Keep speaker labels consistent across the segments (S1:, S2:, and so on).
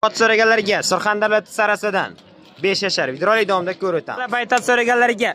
S1: Ot so'raganlarga Surxondaryo Sarasidan 5 yashar videorolik davomida ko'rib o'tamiz. Baytat so'raganlarga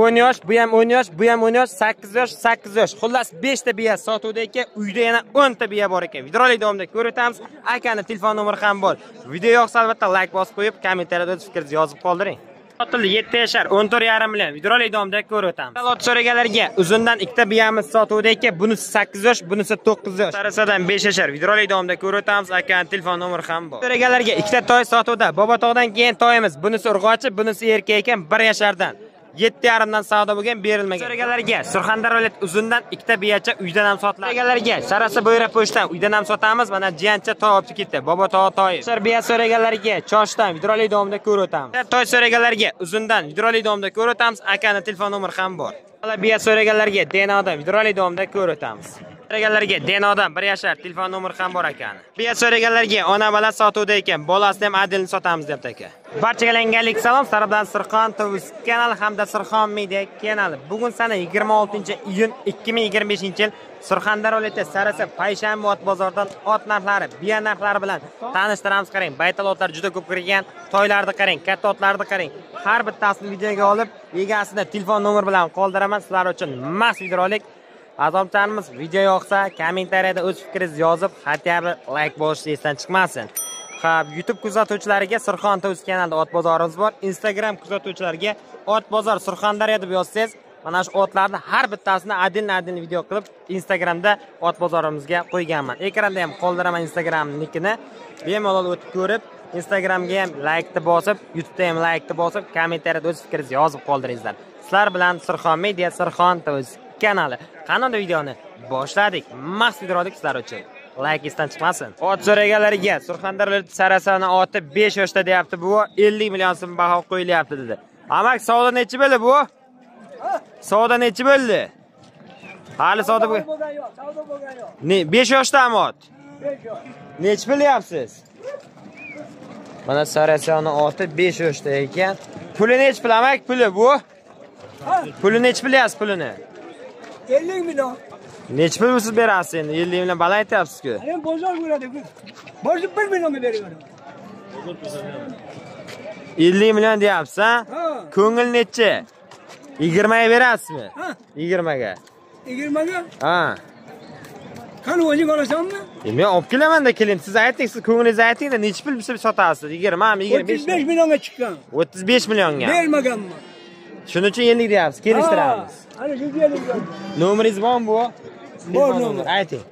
S1: 10 yosh, bu ham 10 yosh, bu ham 10 yosh, 8 yosh, 8 yosh. Xullas 5 ta biya sotuvda ekan, uyda yana 10 ta biya bor ekan. Videorolik davomida ko'rib o'tamiz. Akani telefon nomeri ham bor. Video yoqsa albatta like bosib qo'yib, kommentariyada o'z fikringizni yozib qoldiring. Sotildi 7 yashar 14,5 million. Videorolik davomida ko'rib o'tamiz. Ot so'raganlarga uzundan 2 ta biyamiz sotuvda ekan, bunisi 8 yosh, bunisi 9 yosh. Sarasadan 5 yashar. Videorolik davomida ko'rib o'tamiz. Akani telefon nomeri ham bor. So'raganlarga 2 ta toy sotuvda. Bobotog'dan keyin toyimiz. Bunisi urg'ochi, bunisi erkak ekan, 1 yashardan. 7,5 dan savdo bo'lgan, berilmagan. So'raganlarga Surxondaryo viloyat uzundan 2 ta biyacha uydan ham sotiladi. So'raganlarga Sarasa bo'yra pochtan uydan ham sotamiz. Mana jiyancha toy olib ketdi. Bobotog' toyi. Biya so'raganlarga Choshdan videorolik davomida ko'rib o'tamiz. Toy so'raganlarga uzundan videorolik davomida ko'rib o'tamiz. Akani telefon nomeri ham bor. Biya so'raganlarga Denodan videorolik davomida ko'rib o'tamiz. So'raganlarga Denodan 1 yashar telefon nomeri ham bor akani. Biya so'raganlarga ona bola sotuvda ekan, bolasini ham adilni sotamiz deb taka. Barchaga yangilik salom, Sarabdan Surxon TV kanali hamda Surxon Media kanali. Bugun sana 26-iyun 2025-yil Surxondaryo viloyati Sarasa payshanba ot bozoridan ot narxlari, biya narxlari bilan tanishtiramiz. Qarang, baytal otlar juda ko'p kirgan, toylarni qarang, katta otlarni qarang. Har bittasini videoga olib, egasini telefon nomeri bilan qoldiraman sizlar uchun mas videorolik. Azomchanimiz video yoqsa, kommentariyada o'z fikringizni yozib, xatyabi like bosishni esdan chiqmasin. Xo'p, YouTube kuzatuvchilariga Surxon TV kanalida ot bozorimiz bor. Instagram kuzatuvchilariga ot bozor Surxondaryo deb yozsangiz, mana shu otlarni har bittasini adil video qilib Instagramda ot bozorimizga qo'yganman. Ekranda ham qoldiraman Instagram nickini. Bemalol o'tib ko'rib, Instagramga ham like ni bosib, YouTube'da ham like ni bosib, kommentariyada o'z fikringizni yozib qoldiringizlar. Sizlar bilan Surxon Media, Surxon TV kanali. Qanday videoni boshladik? Mas videorolik sizlar uchun. Like esdan chiqmasin. Ot so'raganlarga Surxondaryo Sarasani oti 5 yoshda deyapti bu, 50 million so'm baho qo'yilyapti dedi. Amak savdo nechi bo'ldi bu? Savdo nechi bo'ldi? Hali savdo bo'lgan yo'q, savdo bo'lgan yo'q. Ne, 5 yoshdami ot? 5 yosh. Nechi bilyapsiz? Mana Sarasani oti 5 yoshda ekan. Puli nechi pul amak? Puli bu? Puli nechi bilyapsiz pulini?
S2: 50 million.
S1: Nechi pul siz berasiz endi? 50 million bala aytyapsiz-ku.
S2: Men bozor bo'ladi. Bozor 1 millionga beraman.
S1: 50 million deyapsiz, ha? Ko'ngil nechi? 20 ga berasizmi? 20 ga.
S2: 20 ga?
S1: Ha.
S2: Qani o'zing olasanmi?
S1: Men olib kelaman-da keling. Siz ayting, siz ko'nglingizni ayting-da, nechi pul sotasiz? 20 mi? 25
S2: 35 millionga chiqqan.
S1: 35 millionga.
S2: Bermaganman.
S1: Shuning uchun 50 deyapsiz. Kelishtiramiz.
S2: Ana shu deyapsiz.
S1: Nomeringiz bormi bu?
S2: Bor nomer.
S1: Ayting.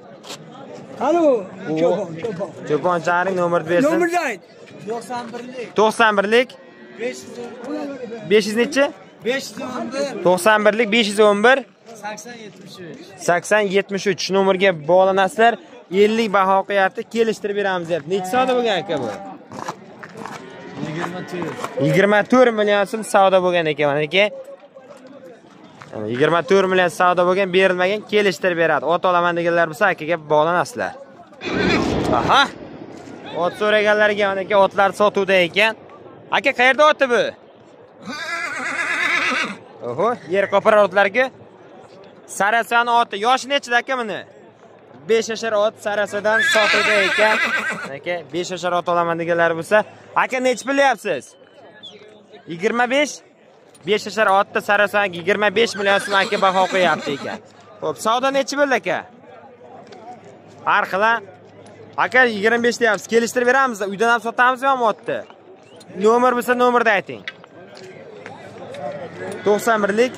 S2: Alo,
S1: Cho'pon charing nomerni bersin.
S2: Nomerni ayt.
S1: 91lik 500 nechi?
S2: 511
S1: 91lik 511 8073 shu nomerga bog'lanasizlar. 50 baho qo'yapti, kelishtirib beramiz deb. Necha savdo bo'lgan aka bu? 24 million so'm savdo bo'lgan ekan mana aka. 24 million savdo bo'lgan, berilmagan, kelishtirib beradi. Ot olaman deganlar bo'lsa akaga bog'lanasizlar. Aha. Ot so'raganlarga mana aka otlar sotuvda ekan. Aka qayerda oti bu? Oho, yer qo'par otlarga. Sarasani oti yoshi nechida aka buni? 5 yashar ot Sarasadan sotuvda ekan. Aka 5 yashar ot olaman deganlar bo'lsa, aka nechi bilyapsiz? 25 5 yashar otda Sarasanga 25 million so'm aka baho qo'yapti ekan. Xo'p, savdo nechi bo'ldi aka? Har xil. Aka 25 deyapsiz. Kelishtirib beramiz. Uydan ham sotamizmi otni? Nomer bo'lsa nomerni ayting. 91lik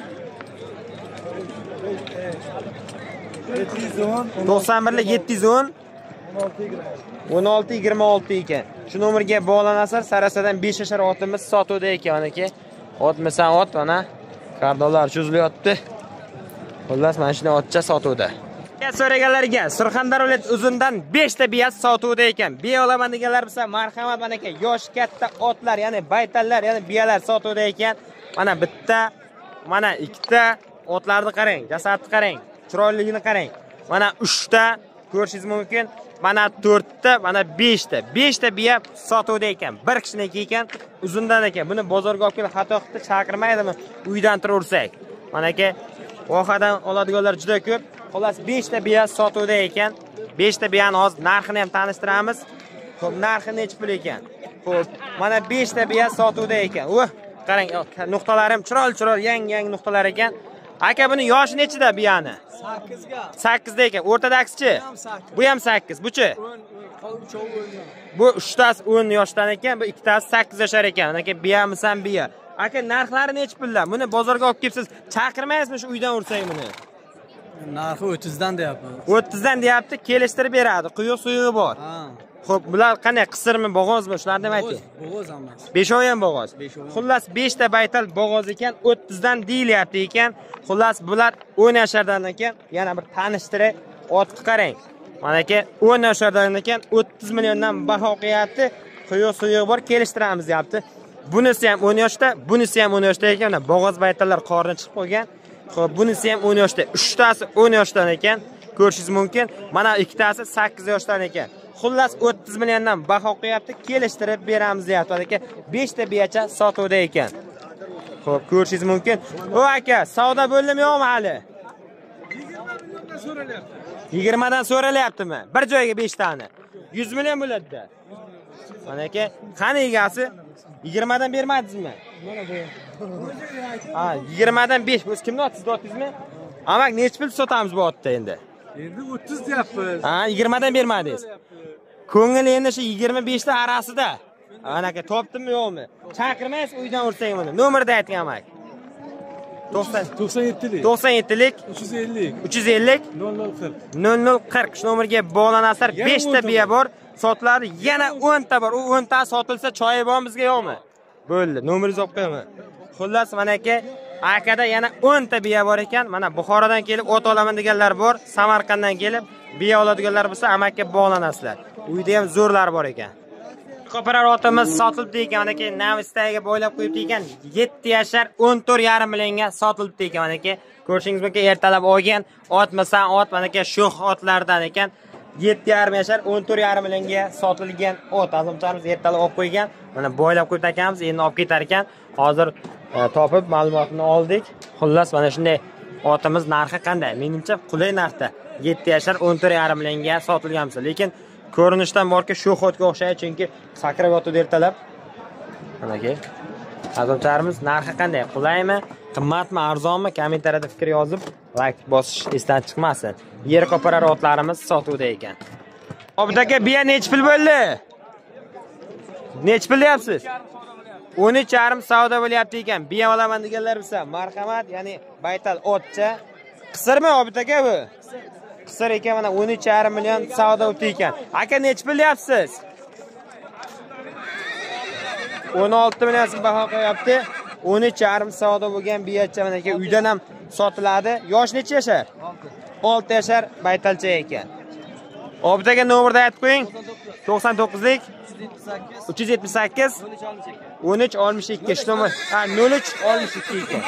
S1: 710 1626 ekan. Shu nomerga bog'lanasizlar. Sarasadan 5 yashar otimiz sotuvda ekan aka. Otmisan ot mana kardonlar cho'zilyapti. Xullas mana shuni otcha sotuvda. So'raganlarga Surxondaryo viloyat uzundan 5 ta biya sotuvda ekan. Biya olaman deganlar bo'lsa marhamat mana aka yosh katta otlar, ya'ni baytallar, ya'ni biyalar sotuvda ekan. Mana bitta, mana ikkita otlarni qarang, jasadni qarang, chiroyligini qarang. Mana 3 ta ko'rishingiz mumkin. Mana 4 ta, mana 5 ta. 5 ta biya sotuvda ekan. Bir kishiniki ekan, uzundan ekan. Buni bozorga olib kelib xato qilib chaqirmaydimi? Uydan turaversak. Mana aka vohadan oladiganlar juda ko'p. Xolos 5 ta biya sotuvda ekan. 5 ta biyani hozir narxini ham tanishtiramiz. Xo'p, narxi necha pul ekan? Xo'p, mana 5 ta biya sotuvda ekan. Qarang, nuqtalarim chiroyli, yangi nuqtalar ekan. Aka, buni yoshi nechida biyani?
S2: 8ga.
S1: 8 da ekan. O'rtadagisi-chi? Bu ham 8. Bu-chi? Bu 3tasi 10 yoshdan ekan, bu ikkitasi 8 yoshar ekan. Aka, biyamiz ham biya. Aka, narxlari necha pullar? Buni bozorga olib kelibsiz. Chaqirmaysizmi shu uydan ursang buni?
S2: Narxi 30 dan deyapti.
S1: 30 dan deyapti, kelishtirib beradi. Quyuq suyug'i bor.
S2: Ha.
S1: Xo'p, bular qanday? Qisirmi, bo'g'ozmi? Shularni nima ayting?
S2: Bo'g'oz hammasi.
S1: Beshovi ham bo'g'oz. Xullas 5 ta baytal bo'g'oz ekan, 30 dan deyilyapti ekan. Xullas bular 10 yoshardan ekan. Yana bir tanishtirib, otni qarang. Mana aka 10 yoshardan ekan, 30 milliondan baho qo'yapti. Quyuq suyug'i bor, kelishtiramiz deyapti. Bunisi ham 10 yoshda, bunisi ham 10 yoshda ekan. Bo'g'oz baytallar qorni chiqib qo'ygan. Xo'p, bunisi ham 10 yoshda. 3tasi 10 yoshdan ekan. Ko'rishingiz mumkin. Mana ikkitasi 8 yoshdan ekan. Xullas 30 milliondan baho qo'yapti, kelishtirib beramiz deyapti aka. 5 ta biyacha sotuvda ekan. Xo'p, ko'rishingiz mumkin. O aka, savdo bo'ldimi yo'qmi hali? 20 dan so'ralyaptimi? Bir joyga 5 tani. 100 million bo'ladi-da. Mana aka, qani egasi? 20 dan bermadingizmi?
S2: Mana bu.
S1: Ha, 20 dan 5. O'z kimni otasiz, otdingizmi? Amak necha pul sotamiz bu otda endi?
S2: Endi 30 deyapmiz.
S1: Ha, 20 dan bermadingiz. Ko'ngil endi shu 25 ta arasida. Ana aka, topdimmi yo'qmi? Chaqirmaysiz uydan ursang buni. Nomerni ayting amak.
S2: 97lik.
S1: 97lik
S2: 350
S1: 350
S2: 0040.
S1: 0040 shu nomerga bog'lanasizlar. 5 ta biya bor, sotiladi. Yana 10 ta bor. U 10 ta sotilsa choyi bor bizga yo'qmi? Bo'ldi. Nomeringizni olib qo'yaman. Xullas mana aka, akada yana 10 ta biya bor ekan. Mana Buxorodan kelib o't olaman deganlar bor, Samarqanddan kelib biya oladiganlar bo'lsa amakka bog'lanasizlar. Uyda ham zo'rlar bor ekan. Ko'parar otimiz sotilibdi ekan, mana aka Navistaga bo'ylab qo'yibdi ekan. 7 yashar 14,5 millionga sotilibdi ekan, mana aka. Ko'rishingiz mumkin, ertalab olgan otmasan ot, mana aka sho'x otlardan ekan. 7,5 yashar 14,5 millionga sotilgan ot. Azimcharimiz ertalab olib qo'ygan. Mana bo'ylab qo'yib akamiz endi olib ketar ekan. Hozir topib ma'lumotini oldik. Xullas mana shunday otimiz narxi qanday? Menimcha qulay narxda. 7 yashar 14,5 millionga sotilgan bo'lsa, lekin ko'rinishdan borki shu xotga o'xshaydi, chunki sakrab yotdi ertalab. Mana aka. Azimcharimiz narxi qanday? Qulaymi, qimmatmi, arzonmi? Kommentariyada fikr yozib, like bosish esdan chiqmasin. Yer ko'parar otlarimiz sotuvda ekan. Obid aka, biya necha pul bo'ldi? Necha pul deyapsiz? 13,5 savdo bo'lyapti ekan. Biya olaman deganlar bo'lsa, marhamat, ya'ni baytal otcha. Qisirmi Obid aka bu? Qisir ekan, mana 13,5 million savdo o'tdi ekan. Aka necha pul deyapsiz? 16 million so'm baho qo'yapti. 13,5 savdo bo'lgan biyacha mana aka uydan ham sotiladi. Yosh necha yashar? 6 yashar baytalcha ekan. Obid aka nomerni aytib qo'ying. 99lik 378 1362 shu nomer. Ha, 0362 ekan.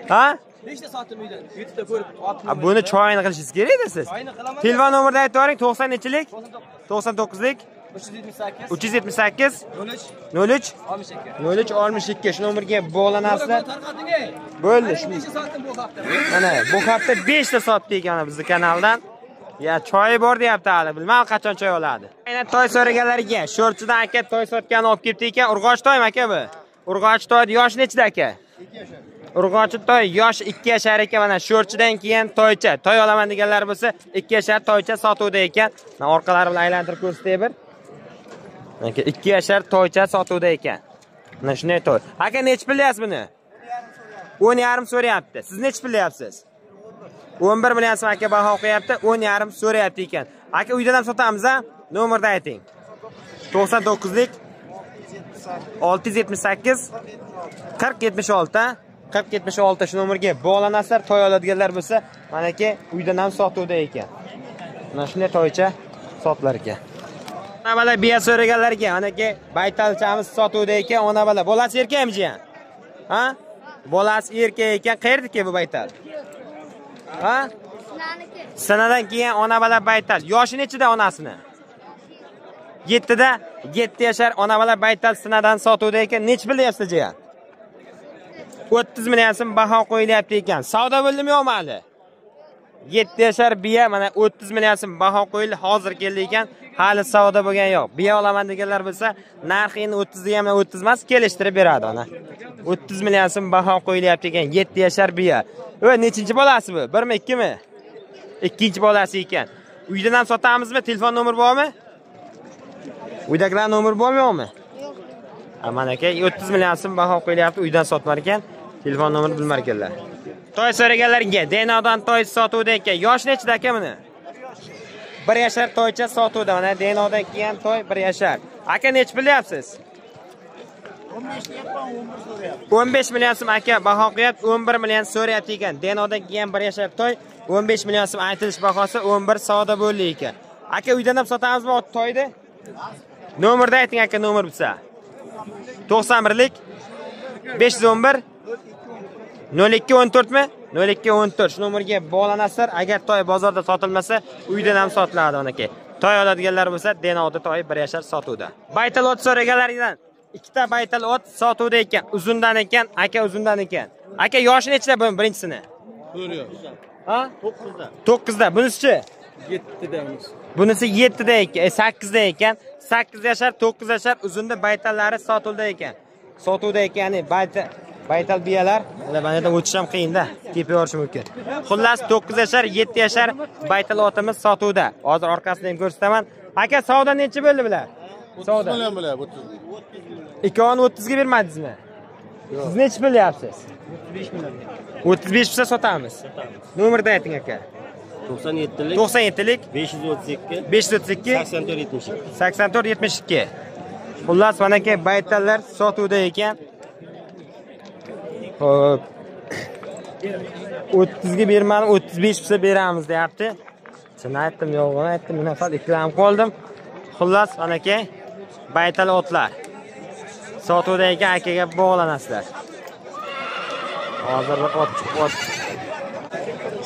S1: Ha?
S2: Nechta sotim uydan? YouTube'da ko'rib, otni.
S1: Buni choyini qilishingiz kerak-da siz. Telefon nomerni aytib bering. 90 nechilik? 99lik 378 03 62 shu nomerga bog'lanasizlar. Bo'ldi. Mana bu hafta 5 ta sotdik ekan bizning kanaldan. Ya choy bor deyapti hali. Bilmadim qachon choy oladi. Aynan toy so'raganlarga sho'rchidan aka toy sotganini olib kelibdi ekan. Urg'och toymi aka bu? Urg'och toy yoshi nechida aka? 2 yashar. Urg'ochi toy yosh 2 yashar ekan. Mana sho'rchidan keyin toycha. Toy olaman deganlar bo'lsa 2 yashar toycha sotuvda ekan. Men orqalari bilan aylantirib ko'rsatay bir. Aka 2 yashar toycha sotuvda ekan. Mana shunday toy. Aka nech pul deyapsiz buni? 10,5 so'rayapti. Siz nech pul deyapsiz? 11 million so'm aka baho qo'yapti, 10,5 so'rayapti ekan. Aka uydan ham sotamiz a? Nomerni ayting. 99lik 678 4076 4076 shu nomerga bog'lanasizlar. Toy oladiganlar bo'lsa, mana aka uydan ham sotuvda ekan. Mana shunday toycha sotilar ekan. Ona bola biya so'raganlarga, mana aka baytalchamiz sotuvda ekan. Ona bola bolasi erkakmi jiyan? Ha? Bolasi erkak ekan. Qayerdiki bu baytal? Ha? Sanadan keyin ona bola baytal. Yoshi nechida onasini? 7 da 7 yashar ona bola baytal sinadan sotuvda ekan. Nech pul deyapsiz jiyan? 30 million so'm baho qo'yilyapti ekan. Savdo bo'ldimi yo'qmi hali? 7 yashar biya mana 30 million so'm baho qo'yildi. Hozir keldi ekan, hali savdo bo'lgan yo'q. Biya olaman deganlar bo'lsa, narxi endi 30 degan 30 emas, kelishtirib beradi ona. 30 million so'm baho qo'yilyapti ekan, 7 yashar biya. Va nechinchi bolasi bu? 1 mi, 2 mi? Ikkinchi bolasi ekan. Uydan ham sotamizmi? Telefon nomeri bormi? Uydagilar nomer bormi yo'qmi? Mana aka 30 million so'm baho qo'yilyapti, uydan sotmar ekan. Telefon nomerini bilmar ekanlar. Toy so'raganlarga Denodan toy sotuvda ekan. Yosh nechida aka buni? 1 yashar toycha sotuvda. Mana Denodan kelgan toy 1 yashar. Aka nech bilyapsiz? 15 million so'm aka baho qo'yib, 11 million so'rayapti ekan. Denodan kelgan 1 yashar toy 15 million so'm aytilish bahosi 11 savdo bo'ldi ekan. Aka uydan ham sotamizmi ot toyni? Nomerni ayting aka, nomer bilsa. 91lik 511 0214 mi? 0214 shu nomerga bog'lanasizlar. Agar toy bozorda sotilmasa, uydan ham sotiladi aka. Toy oladiganlar bo'lsa, Denoda toy 1 yashar sotuvda. Baytal ot so'raganlardan ikkita baytal ot sotuvda ekan. Uzundan ekan, aka uzundan ekan. Aka yoshi nechida bu birinchisini?
S2: 4 yosh.
S1: Ha?
S2: 9da.
S1: 9da. Bunisi-chi?
S2: 7da bunisi.
S1: Bunisi 7da ekan, 8da ekan. 8 yashar, 9 yashar uzunda baytallari sotuvda ekan. Sotuvda ekan, ya'ni baytal biyalar, mana yerda o'tish ham qiyin-da, tepib yorish mumkin. Xullas 9 yashar, 7 yashar baytal otimiz sotuvda. Hozir orqasini ham ko'rsataman. Aka savdo necha bo'ldi bular? Savdo.
S2: 30 million bo'lar, 30.
S1: Ikkovini 30 ga bermadingizmi? Siz necha bilyapsiz?
S2: 35 million.
S1: 35 bo'lsa sotamiz. Nomerni ayting aka.
S3: 97lik
S1: 97lik
S3: 532
S1: 532
S3: 84 72.
S1: 84 72. Xullas mana aka baytallar sotuvda ekan. Xo'p. 30 ga bermadim, 35 bo'lsa beramiz deyapti. Sen aytdim, yo'g'ini aytdim, men faqat ikkilanib qoldim. Xullas mana aka baytal otlar sotuvda ekan, akaga bog'lanasizlar. Hozir bir ot chiqib.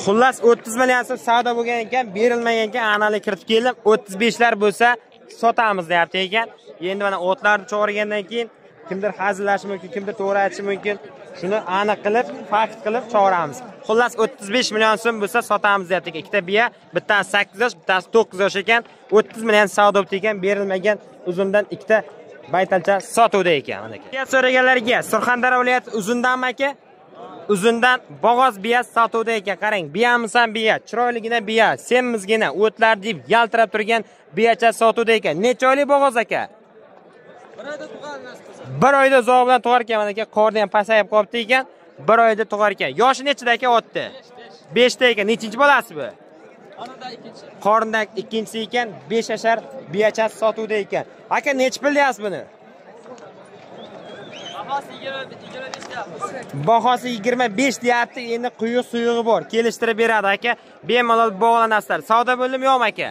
S1: Xullas 30 million so'm savdo bo'lgan ekan, berilmagan ekan, analik kiritib keldim. 35lar bo'lsa sotamiz deyapti ekan. Endi mana otlarni chog'irgandan keyin kimdir hazillashi mumkin, kimdir to'g'ri aytishi mumkin. Shuni aniq qilib, fakt qilib chog'iramiz. Xullas 35 million so'm bo'lsa sotamiz deyapti ekan. Ikkita biya, bittasi 8 yosh, bittasi 9 yosh ekan. 30 million savdo bo'ldi ekan, berilmagan uzundan ikkita baytalcha sotuvda ekan mana aka. Biya so'raganlarga Surxondaryo viloyati uzundanmi aka? Uzundan bo'g'oz biya sotuvda ekan. Qarang, biyamiz ham biya, chiroyligina biya, semizgina, o'tlar deb yaltirab turgan biyacha sotuvda ekan. Necha oylik bo'g'oz aka? 1 oyda uzoq bilan tug'ar ekan, mana aka qorni ham pasayib qolibdi ekan. 1 oyda tug'ar ekan. Yoshi nechida aka otdi? 5 da ekan. Nechinchi bolasi bu? Qornida ikkinchisi ekan, 5 yashar biyachasi sotuvda ekan. Aka nech bilyapsiz buni? Bahosi 25 deyapti. Endi quyuq suyug'i bor. Kelishtirib beradi aka. Bemalol bog'lanasizlar. Savdo bo'ldimi yo'qmi aka?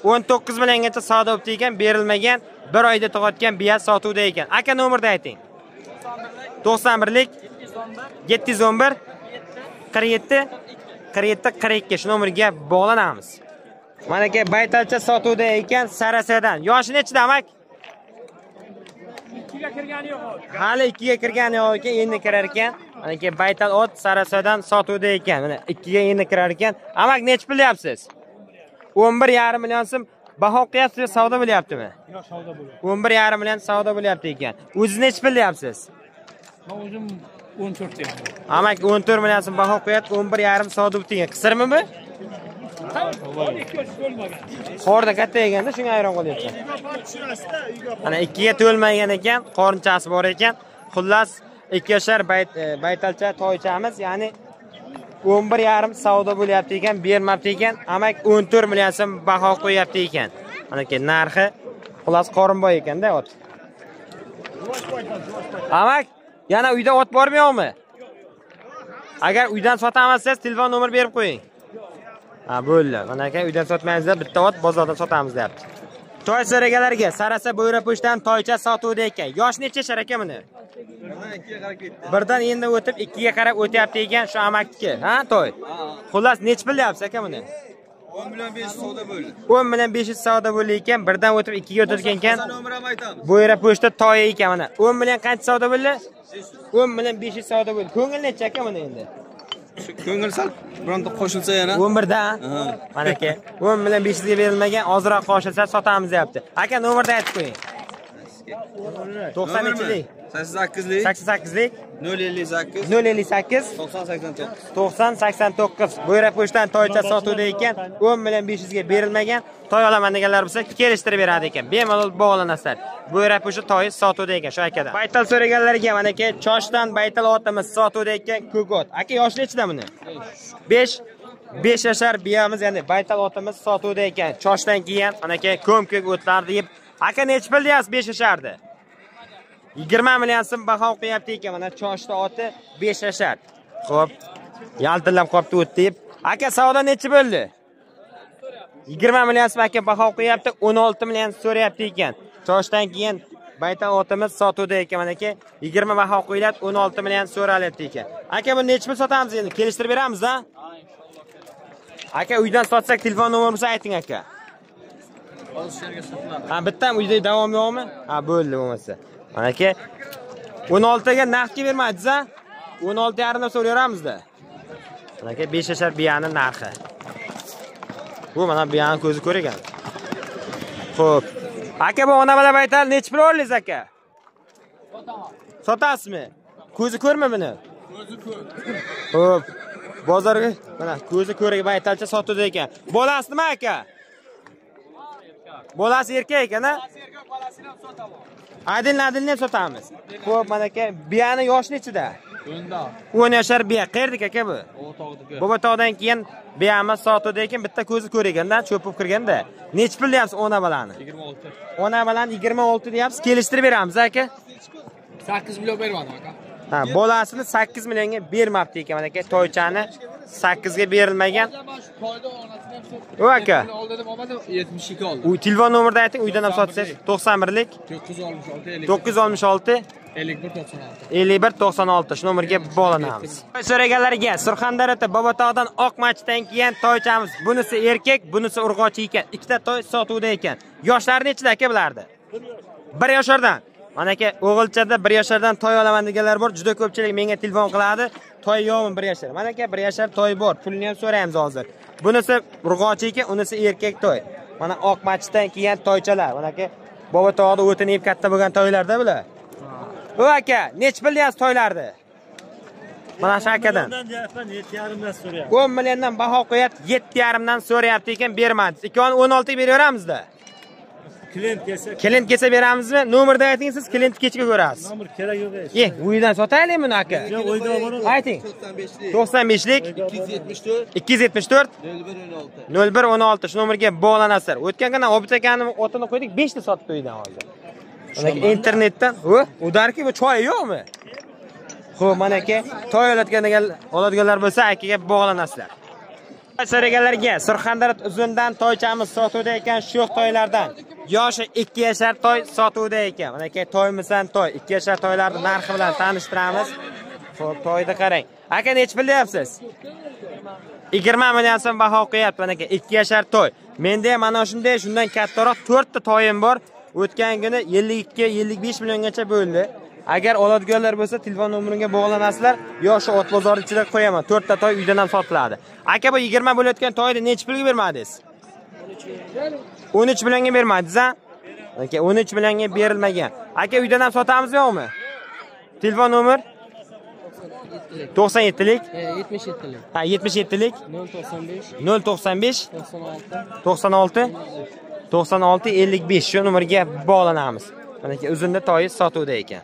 S1: 19 milliongacha savdo bo'ldi ekan, berilmagan 1 oyda tug'atgan biya sotuvda ekan. Aka nomerni ayting. 91lik 711 47 47 42 shu nomerga bog'lanamiz. Mana aka baytalcha sotuvda ekan, Sarasadan. Yoshi nechida amak? 2 ga kirgani yo'q. Hali 2 ga kirgani yo'q ekan, endi kirar ekan. Mana aka baytal ot Sarasadan sotuvda ekan. Mana 2 ga endi kirar ekan. Amak nech bilyapsiz? 11,5 million so'm baho qo'yapsiz, savdo bo'lyaptimi?
S2: Yo'q, savdo bo'lyapti.
S1: 11,5 million savdo bo'lyapti ekan. O'zingiz nech bilyapsiz?
S2: Men o'zim 14 deyman.
S1: Amak 14 million so'm baho qo'yapti, 11,5 savdo bo'ldi ekan. Qisirmi bu? Qorda katta eganda shunga ayron qolyapti. Mana 2 ga to'lmagan ekan, qorinchasi bor ekan. Xullas 2 yashar baytalcha toychamiz, ya'ni 11,5 savdo bo'lyapti ekan, bermabdi ekan. Amak 14 million so'm baho qo'yapti ekan. Mana aka narxi xullas qorinboy ekanda ot. Amak yana uyda ot bormi yo'qmi? Agar uydan sotamasangiz telefon nomer berib qo'ying. Ha, bo'ldi. Mana aka uydan sotmaysizlar, bitta ot bozorda sotamiz deyapti. Toy so'raganlarga Sarasa Bo'yra pochtadan toycha sotuvda ekan. Yosh necha yashar aka buni? Birdan endi o'tib 2 ga qarab o'tyapti ekan, shu amakniki. Ha, toy. Xullas nech bilyapsiz aka buni?
S4: 10 million 500 savdo bo'ldi.
S1: 10 million 500 savdo bo'ldi ekan, birdan o'tib 2 ga o'tgan ekan. Bo'yra pochta toyi ekan mana. 10 million qancha savdo bo'ldi? 10 million 500 savdo bo'ldi. Ko'ngil necha aka buni endi?
S4: ko'ngil sal bironta qo'shilsa yana.
S1: 11 da. Mana aka 10 million 500 ga berilmagan, ozroq qo'shilsa sotamiz deyapti. Aka nomerni aytib qo'ying. 90lik
S4: 88lik
S1: 88lik
S4: 058
S1: 058
S4: 90 89.
S1: 9089. Buyra pochtadan toycha sotuvda ekan, 10 million 500 ga berilmagan. Toy olaman deganlar bo'lsa, kelishtirib beradi ekan. Bemalol bog'lanasizlar. Buyra pochta toy sotuvda ekan shu akadan. Baytal so'raganlarga mana aka choshdan baytal otimiz sotuvda ekan, ko'got. Aka yoshi nechida buni? 5 yashar biyamiz, ya'ni baytal otimiz sotuvda ekan. Choshdan keyin mana aka ko'm-ko'k o'tlar deb. Aka nech pul deyapsiz 5 yashardi? 20 million so'm baho qo'yapti ekan. Mana choshda oti 5 yashar. Xo'p. Yaltillab qopti o'tdi deb. Aka savdo nechi bo'ldi? 20 million so'm aka baho qo'yapti, 16 million so'rayapti ekan. Choshdan keyin baytal otimiz sotuvda ekan. Mana aka 20 baho qo'yiladi, 16 million so'ralyapti ekan. Aka buni nechi pul sotamiz endi? Kelishtirib beramiz-a? Aka uydan sotsak telefon nomerimizni ayting aka. Ha, bitta uyda davom yo'qmi? Ha, bo'ldi bo'lmasa. Mana aka 16 ga narxga bermadingiz-a? 16.5 dan so'rayapmiz-da. Mana aka 5 yashar biyani narxi. Bu mana biyani ko'zi ko'rgan. Xo'p. Aka bu ona bilan baytal nech pul oldingiz aka? Sotasizmi? Ko'zi ko'rmi buni? Ko'zi ko'r. Xo'p. Bozorga mana ko'zi ko'rga baytalcha sotuvda ekan. Bolasi nima aka? Bolasi erkak ekan-a?
S2: Bolasini ham sotaman.
S1: Adilni sotamiz. Xo'p, mana aka biyani yoshi nechida? 10 yashar biya. Qayerdik aka bu? Bo'batog'dan keyin biyamiz sotuvda ekan, bitta ko'zi ko'rganda, cho'pib kirganda. Nech pul deyapsiz ona balani?
S2: 26.
S1: Ona balan 26 deyapsiz. Kelishtirib beramiz aka.
S2: 8 million bermadim aka.
S1: Ha, bolasini 8 millionga bermabdi ekan mana aka. Toychani 8 ga berilmagan.
S2: Toyda onasini ham sotdim.
S1: O aka.
S2: Oldim, olmadim, 72 oldim.
S1: U telefon nomerni ayting, uydan ham sotsangiz. 91lik 966 5196 shu nomerga bog'lanamiz. So'raganlarga Surxondaryoda Bobotoqdan Oqmachdan keyin toychamiz. Bunisi erkak, bunisi urg'ochi ekan. Ikkita toy sotuvda ekan. Yoshlari nechida aka bulardi? 1 yoshardan. Mana aka o'g'ilchada 1 yashardan toy olaman deganlar bor. Juda ko'pchilik menga telefon qiladi. Toy yo'qmi 1 yashar? Mana aka 1 yashar toy bor. Pulini ham so'raymiz hozir. Bunisi urg'ochi ekan, unisi erkak toy. Mana Oqmachdan keyin toychalar. Mana aka Bobotoqda o'tinib katta bo'lgan toylarda bular. O aka, nech pul deyapsiz toylarni? Mana shu akadan.
S3: 7.5 dan so'rayapti.
S1: 10 milliondan baho qo'yapti, 7.5 dan so'rayapti ekan, bermadi. Ikkovini 16 ga beraveramizda. Klient kelsa beramizmi? Nomerni ayting siz, klient kechga ko'rasiz.
S3: Nomer kerak yo'q hech.
S1: Uydan sotaylikmi buni aka?
S3: Yo'q, uyda bor.
S1: Ayting. 95lik 274 0116 shu nomerga bog'lanasizlar. O'tgan kuni Obid akaning otini qo'ydik, 5 ta sotib qo'ydik hozir. Mana internetdan, udarki bu choy yo'qmi? Xo'p, mana aka toy oladiganlar bo'lsa akaga bog'lanasizlar. So'raganlarga Surxondaryo uzundan toychamiz sotuvda ekan, sho'x toylardan. Yoshi 2 yashar toy sotuvda ekan. Mana aka toymisan toy, 2 yashar toylarning narxi bilan tanishtiramiz. Xo'p, toyni qarang. Aka nech pul deyapsiz? 20 million so'm baho qo'yapti mana aka 2 yashar toy. Menda ham mana shunday, shundan kattaroq 4 ta toyim bor. O'tgan kuni 52-55 milliongacha bo'ldi. Agar oladiganlar bo'lsa, telefon nomeriga bog'lanasizlar. Yoshi ot bozori ichida qo'yaman. 4 ta toy uydan ham sotiladi. Aka bu 20 bo'layotgan toyni nech pulga bermadingiz? 13 millionga bermadingiz-a? Aka 13 millionga berilmagan. Aka uydan ham sotamizmi yo'qmi? Telefon nomer 97lik
S2: 77lik.
S1: Ha, 77lik
S2: 095
S1: 96 96 55 shu nomerga bog'lanamiz. Mana aka uzunda toyi sotuvda ekan.